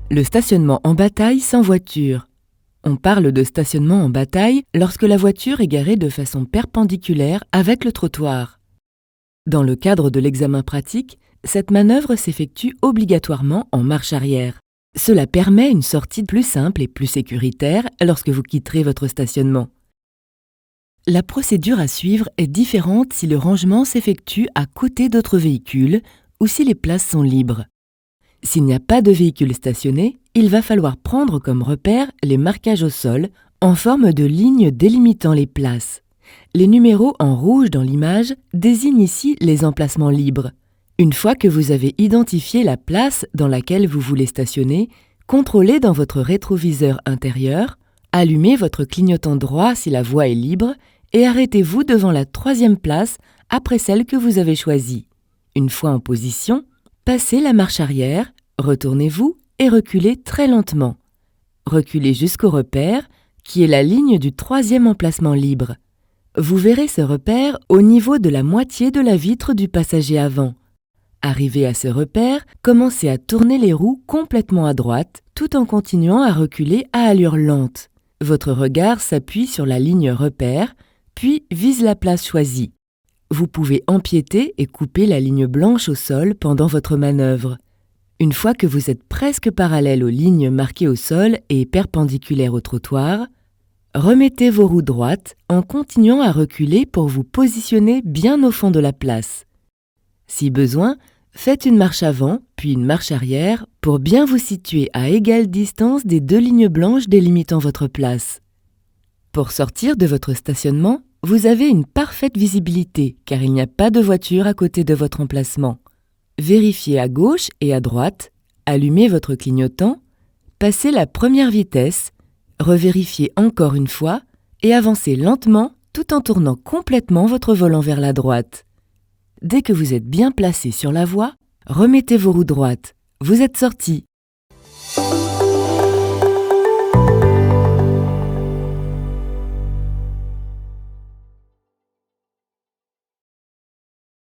Le stationnement en bataille sans voiture. On parle de stationnement en bataille lorsque la voiture est garée de façon perpendiculaire avec le trottoir. Dans le cadre de l'examen pratique, cette manœuvre s'effectue obligatoirement en marche arrière. Cela permet une sortie plus simple et plus sécuritaire lorsque vous quitterez votre stationnement. La procédure à suivre est différente si le rangement s'effectue à côté d'autres véhicules ou si les places sont libres. S'il n'y a pas de véhicule stationné, il va falloir prendre comme repère les marquages au sol en forme de lignes délimitant les places. Les numéros en rouge dans l'image désignent ici les emplacements libres. Une fois que vous avez identifié la place dans laquelle vous voulez stationner, contrôlez dans votre rétroviseur intérieur, allumez votre clignotant droit si la voie est libre et arrêtez-vous devant la troisième place après celle que vous avez choisie. Une fois en position, passez la marche arrière, retournez-vous et reculez très lentement. Reculez jusqu'au repère, qui est la ligne du troisième emplacement libre. Vous verrez ce repère au niveau de la moitié de la vitre du passager avant. Arrivé à ce repère, commencez à tourner les roues complètement à droite, tout en continuant à reculer à allure lente. Votre regard s'appuie sur la ligne repère, puis vise la place choisie. Vous pouvez empiéter et couper la ligne blanche au sol pendant votre manœuvre. Une fois que vous êtes presque parallèle aux lignes marquées au sol et perpendiculaires au trottoir, remettez vos roues droites en continuant à reculer pour vous positionner bien au fond de la place. Si besoin, faites une marche avant, puis une marche arrière pour bien vous situer à égale distance des deux lignes blanches délimitant votre place. Pour sortir de votre stationnement, vous avez une parfaite visibilité car il n'y a pas de voiture à côté de votre emplacement. Vérifiez à gauche et à droite, allumez votre clignotant, passez la première vitesse, revérifiez encore une fois et avancez lentement tout en tournant complètement votre volant vers la droite. Dès que vous êtes bien placé sur la voie, remettez vos roues droites. Vous êtes sorti.